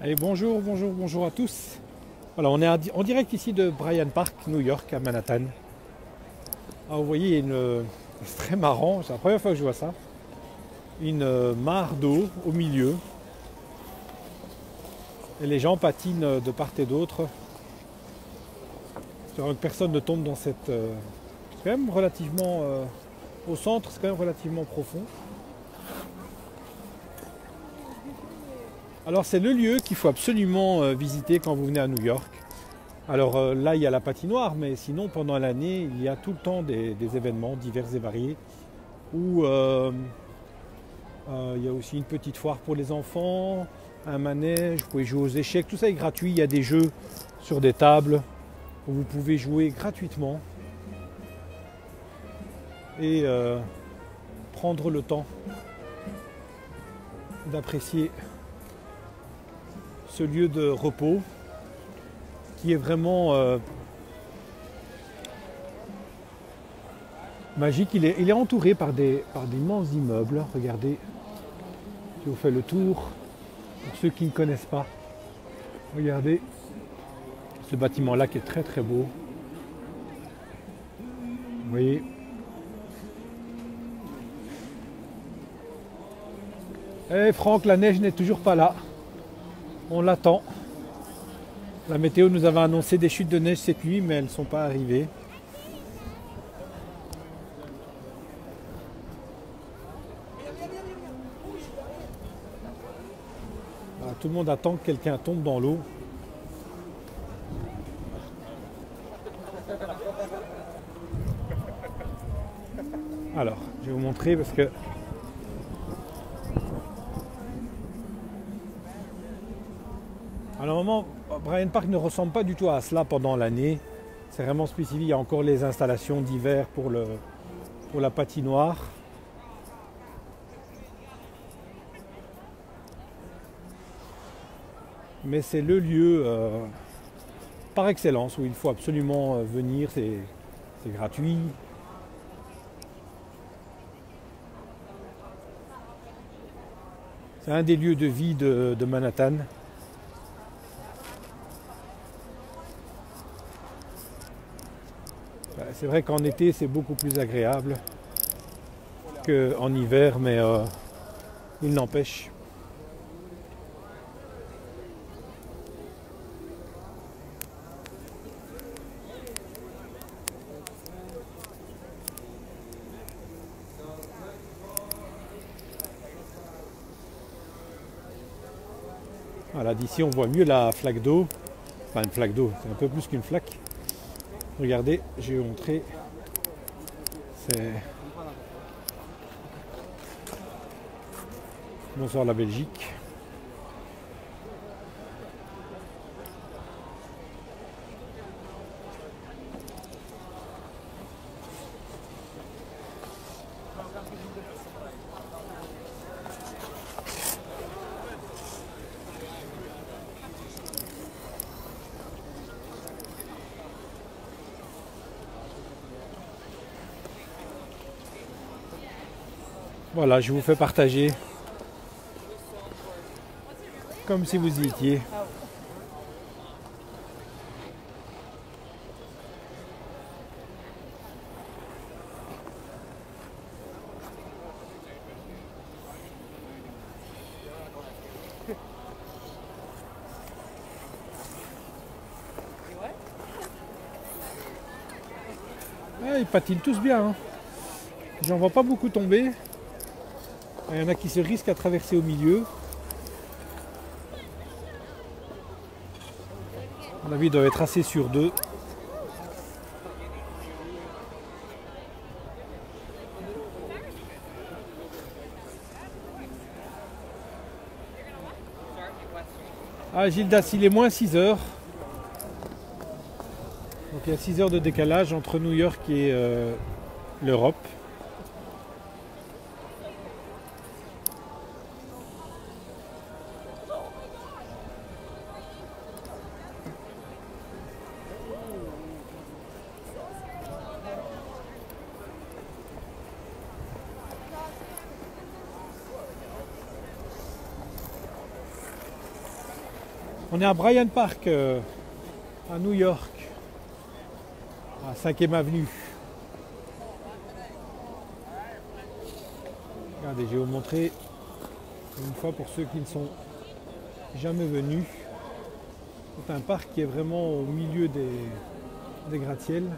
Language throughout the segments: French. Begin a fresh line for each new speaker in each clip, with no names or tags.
Allez, bonjour, bonjour, bonjour à tous. Voilà, on est en direct ici de Bryant Park, New York, à Manhattan. Alors, vous voyez, c'est très marrant, c'est la première fois que je vois ça. Une mare d'eau au milieu. Et les gens patinent de part et d'autre. Espérant que personne ne tombe dans cette... c'est quand même relativement... au centre, c'est quand même relativement profond. Alors c'est le lieu qu'il faut absolument visiter quand vous venez à New York. Alors là il y a la patinoire, mais sinon pendant l'année il y a tout le temps des événements divers et variés où il y a aussi une petite foire pour les enfants, un manège, vous pouvez jouer aux échecs, tout ça est gratuit, il y a des jeux sur des tables où vous pouvez jouer gratuitement et prendre le temps d'apprécier ce lieu de repos qui est vraiment magique. Il est entouré par d'immenses immeubles. Regardez, je vous fais le tour pour ceux qui ne connaissent pas. Regardez ce bâtiment là qui est très très beau. Vous voyez. Eh Franck, la neige n'est toujours pas là. On l'attend. La météo nous avait annoncé des chutes de neige cette nuit, mais elles ne sont pas arrivées. Voilà, tout le monde attend que quelqu'un tombe dans l'eau. Alors, je vais vous montrer parce que à un moment, Bryant Park ne ressemble pas du tout à cela pendant l'année. C'est vraiment spécifique. Il y a encore les installations d'hiver pour la patinoire. Mais c'est le lieu par excellence où il faut absolument venir. C'est gratuit. C'est un des lieux de vie de Manhattan. C'est vrai qu'en été c'est beaucoup plus agréable qu'en hiver, mais il n'empêche. Voilà, d'ici on voit mieux la flaque d'eau. Enfin une flaque d'eau, c'est un peu plus qu'une flaque. Regardez, je vais vous montrer. C'est... Bonsoir la Belgique. Voilà, je vous fais partager comme si vous y étiez. Ah, ils patinent tous bien, hein. J'en vois pas beaucoup tomber. Il y en a qui se risquent à traverser au milieu. À mon avis, ils doivent être assez sûrs d'eux. Ah, Gildas, il est moins 6 heures. Donc il y a 6 heures de décalage entre New York et l'Europe. On est à Bryant Park, à New York, à 5e avenue. Regardez, je vais vous montrer une fois pour ceux qui ne sont jamais venus. C'est un parc qui est vraiment au milieu des gratte-ciels.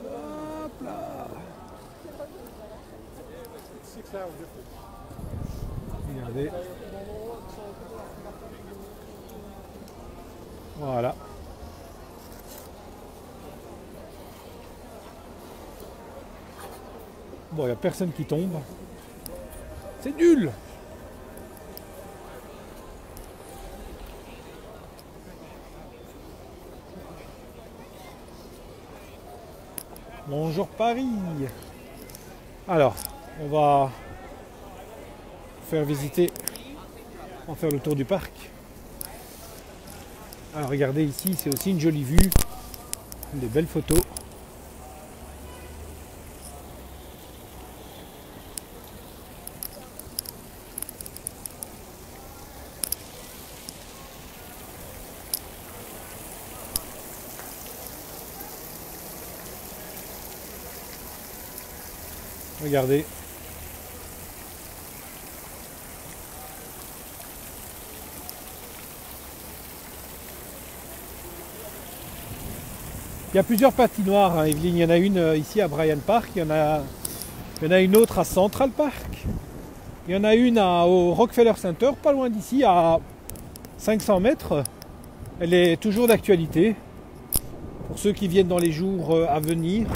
Hop là. Regardez. Voilà. Bon, il n'y a personne qui tombe. C'est nul. Bonjour Paris. Alors, on va faire visiter, on va faire le tour du parc. Alors regardez ici, c'est aussi une jolie vue, des belles photos. Regardez. Il y a plusieurs patinoires, hein, Evelyne. Il y en a une ici à Bryant Park, il y en a une autre à Central Park, il y en a une au Rockefeller Center, pas loin d'ici, à 500 mètres. Elle est toujours d'actualité pour ceux qui viennent dans les jours à venir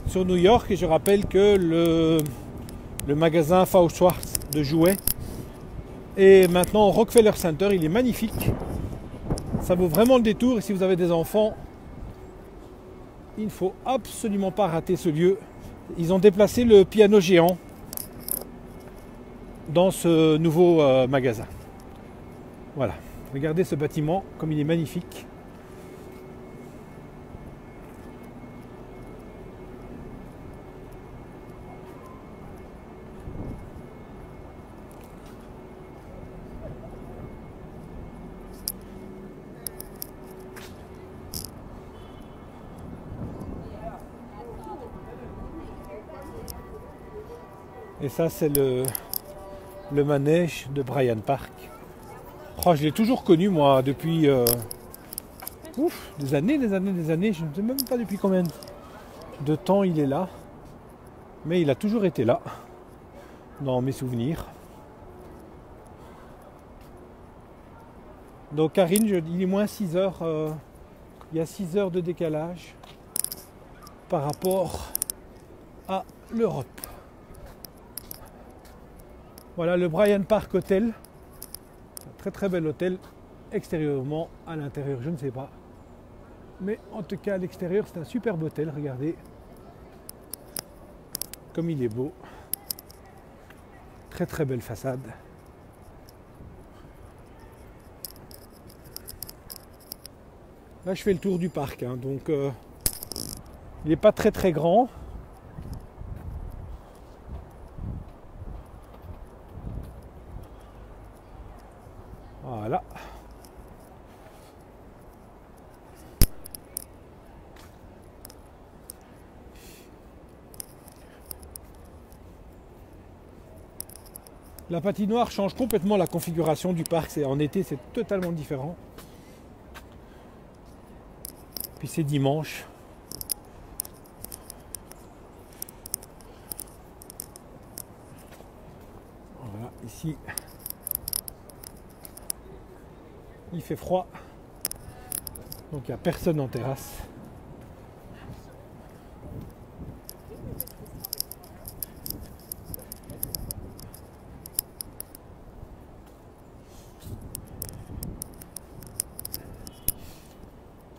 sur New York. Et je rappelle que le magasin Faux Schwarz de jouets est maintenant au Rockefeller Center. Il est magnifique, ça vaut vraiment le détour. Et si vous avez des enfants, il ne faut absolument pas rater ce lieu. Ils ont déplacé le piano géant dans ce nouveau magasin. Voilà, regardez ce bâtiment comme il est magnifique. Et ça, c'est le manège de Bryant Park. Oh, je l'ai toujours connu, moi, depuis des années. Je ne sais même pas depuis combien de temps il est là. Mais il a toujours été là, dans mes souvenirs. Donc, Karine, il est moins 6 heures. Il y a 6 heures de décalage par rapport à l'Europe. Voilà le Bryant Park Hotel, un très très bel hôtel, extérieurement, à l'intérieur je ne sais pas, mais en tout cas à l'extérieur c'est un superbe hôtel. Regardez comme il est beau, très très belle façade. Là je fais le tour du parc, hein, donc il n'est pas très très grand. Voilà. La patinoire change complètement la configuration du parc. En été, c'est totalement différent. Puis c'est dimanche. Voilà, ici. Il fait froid, donc il n'y a personne en terrasse.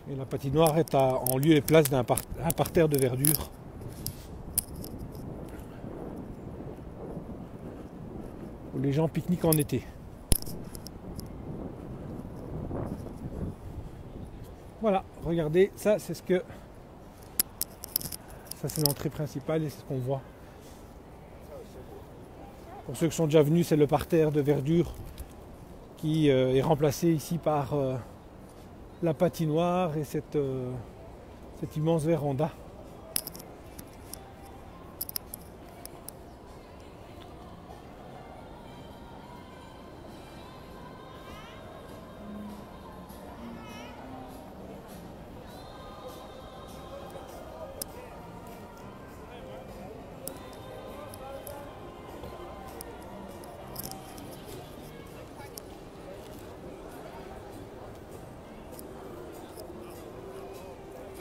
Et la patinoire est en lieu et place d'un parterre de verdure. Où les gens pique-niquent en été. Voilà, regardez, ça c'est l'entrée principale et c'est ce qu'on voit. Pour ceux qui sont déjà venus, c'est le parterre de verdure qui est remplacé ici par la patinoire et cette immense véranda.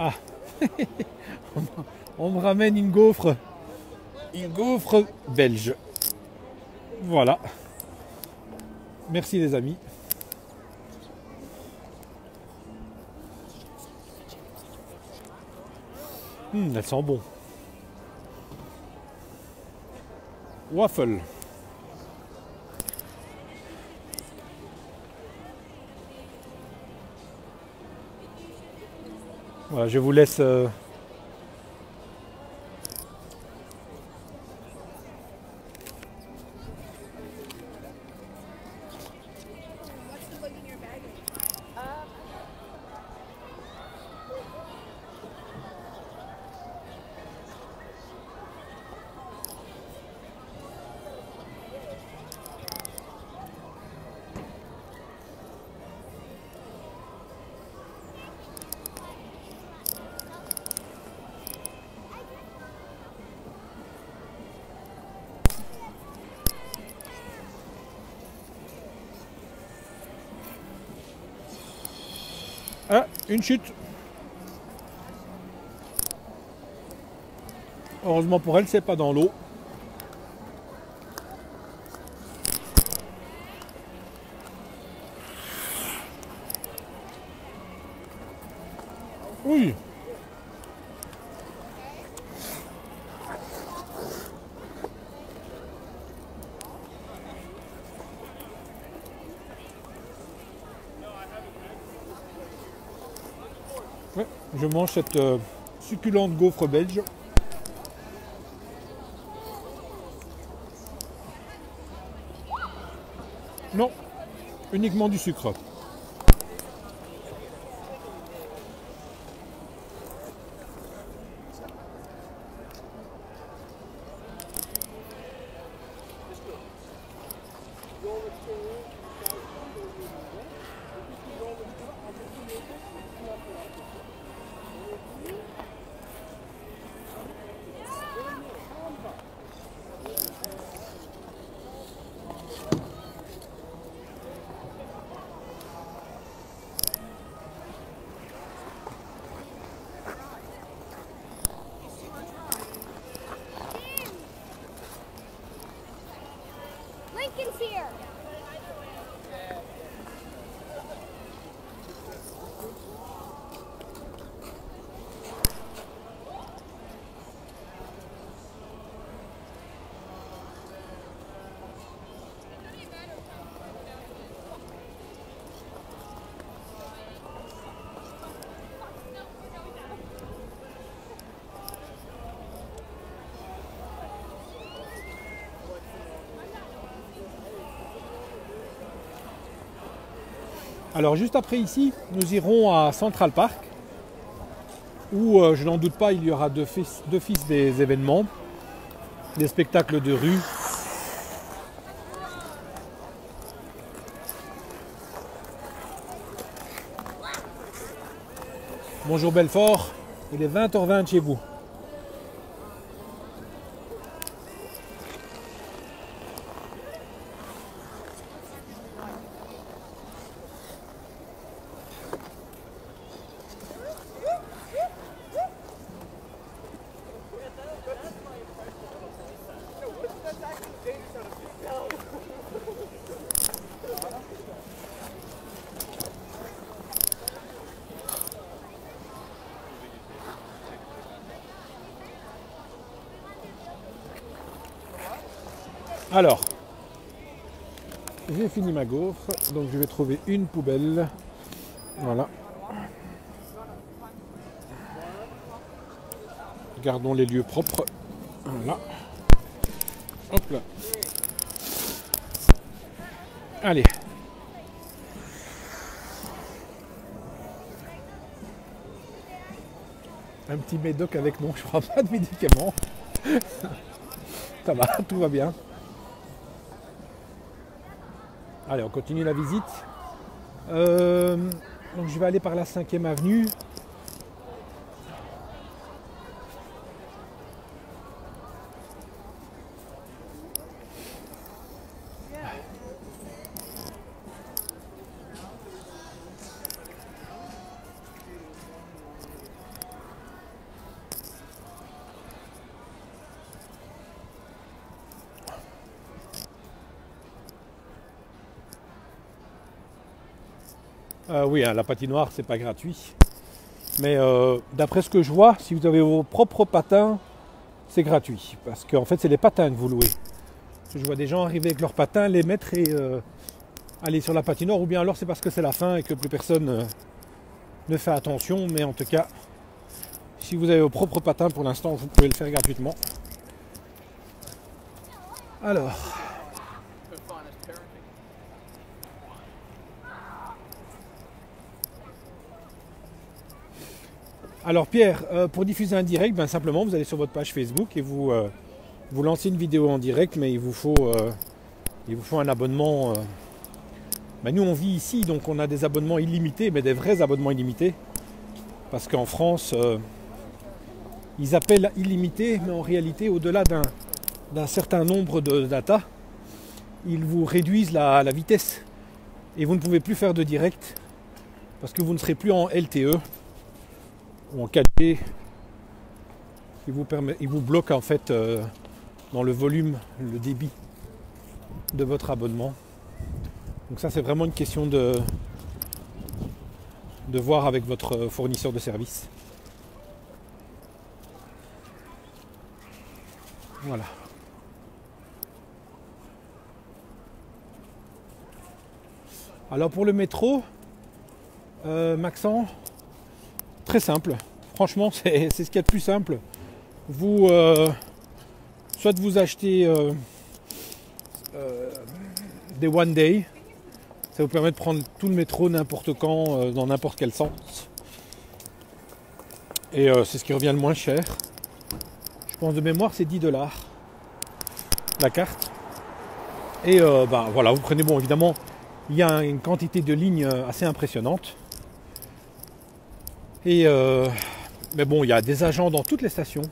Ah, on me ramène une gaufre belge. Voilà. Merci les amis. Elle sent bon. Waffle. Voilà, je vous laisse ah, une chute. Heureusement pour elle, c'est pas dans l'eau. Oui. Ouais, je mange cette succulente gaufre belge. Non, uniquement du sucre.
Lincoln's here.
Alors juste après ici, nous irons à Central Park, où je n'en doute pas, il y aura d'office des événements, des spectacles de rue. Bonjour Belfort, il est 20h20 chez vous. Alors, j'ai fini ma gaufre, donc je vais trouver une poubelle. Voilà. Gardons les lieux propres. Voilà. Hop là. Allez. Un petit médoc avec non, je crois pas de médicaments. Ça va, tout va bien. Allez, on continue la visite. Donc je vais aller par la 5e avenue. Oui, hein, la patinoire, c'est pas gratuit. Mais d'après ce que je vois, si vous avez vos propres patins, c'est gratuit. Parce qu'en fait, c'est les patins que vous louez. Je vois des gens arriver avec leurs patins, les mettre et aller sur la patinoire. Ou bien alors c'est parce que c'est la fin et que plus personne ne fait attention. Mais en tout cas, si vous avez vos propres patins, pour l'instant, vous pouvez le faire gratuitement. Alors... Alors Pierre, pour diffuser un direct, ben simplement vous allez sur votre page Facebook et vous lancez une vidéo en direct, mais il vous faut un abonnement. Ben nous on vit ici, donc on a des abonnements illimités, mais des vrais abonnements illimités. Parce qu'en France, ils appellent illimité, mais en réalité, au-delà d'un certain nombre de data, ils vous réduisent la vitesse. Et vous ne pouvez plus faire de direct, parce que vous ne serez plus en LTE. Ou en 4G, il vous bloque en fait dans le volume, le débit de votre abonnement. Donc ça c'est vraiment une question de voir avec votre fournisseur de service. Voilà. Alors pour le métro, Maxent, très simple, franchement c'est ce qu'il y a de plus simple. Vous soit vous achetez des one day, ça vous permet de prendre tout le métro n'importe quand, dans n'importe quel sens. Et c'est ce qui revient le moins cher. Je pense de mémoire c'est 10 $ la carte. Et ben voilà, vous prenez, bon évidemment il y a une quantité de lignes assez impressionnante. Et mais bon, il y a des agents dans toutes les stations.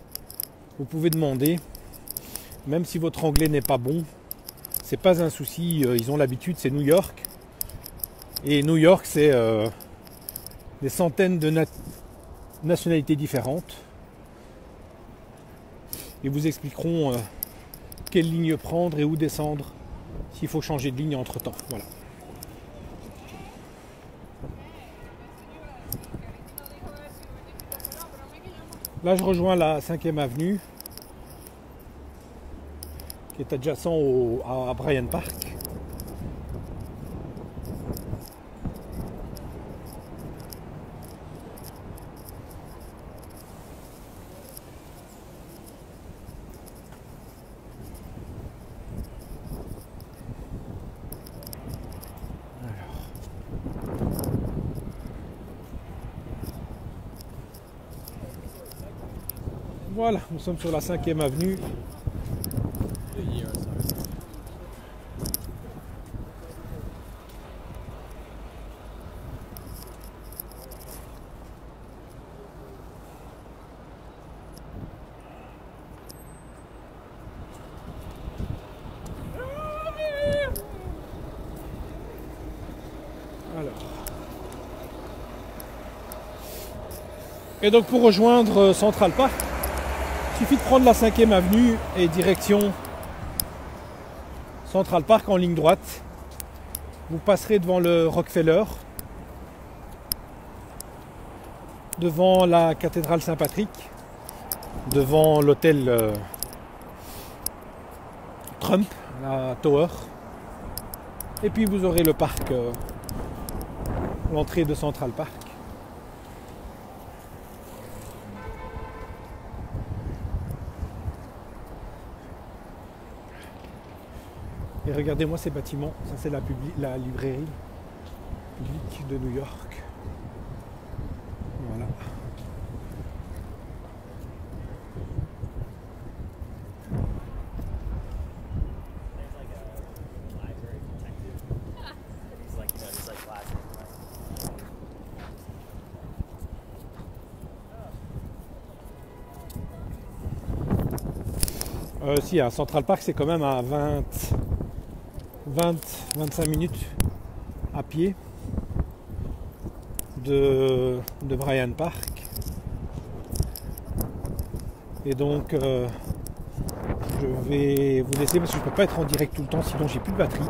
Vous pouvez demander, même si votre anglais n'est pas bon, c'est pas un souci. Ils ont l'habitude, c'est New York. Et New York, c'est des centaines de nationalités différentes. Ils vous expliqueront quelle ligne prendre et où descendre s'il faut changer de ligne entre temps. Voilà. Là, je rejoins la 5e avenue, qui est adjacent à Bryant Park. Voilà, nous sommes sur la 5e avenue. Alors. Et donc pour rejoindre Central Park, il suffit de prendre la 5e avenue et direction Central Park en ligne droite. Vous passerez devant le Rockefeller, devant la cathédrale Saint-Patrick, devant l'hôtel Trump, la Tower. Et puis vous aurez le parc, l'entrée de Central Park. Et regardez-moi ces bâtiments, ça c'est la librairie publique de New York. Voilà. Si, à Central Park, c'est quand même à 25 minutes à pied de Bryant Park. Et donc, je vais vous laisser parce que je ne peux pas être en direct tout le temps, sinon j'ai plus de batterie.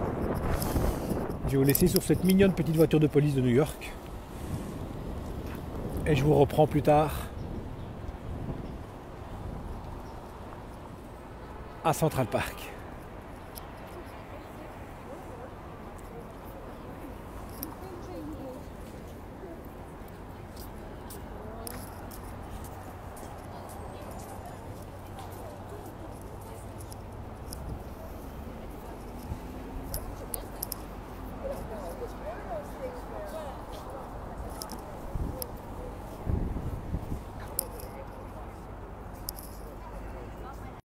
Je vais vous laisser sur cette mignonne petite voiture de police de New York. Et je vous reprends plus tard à Central Park.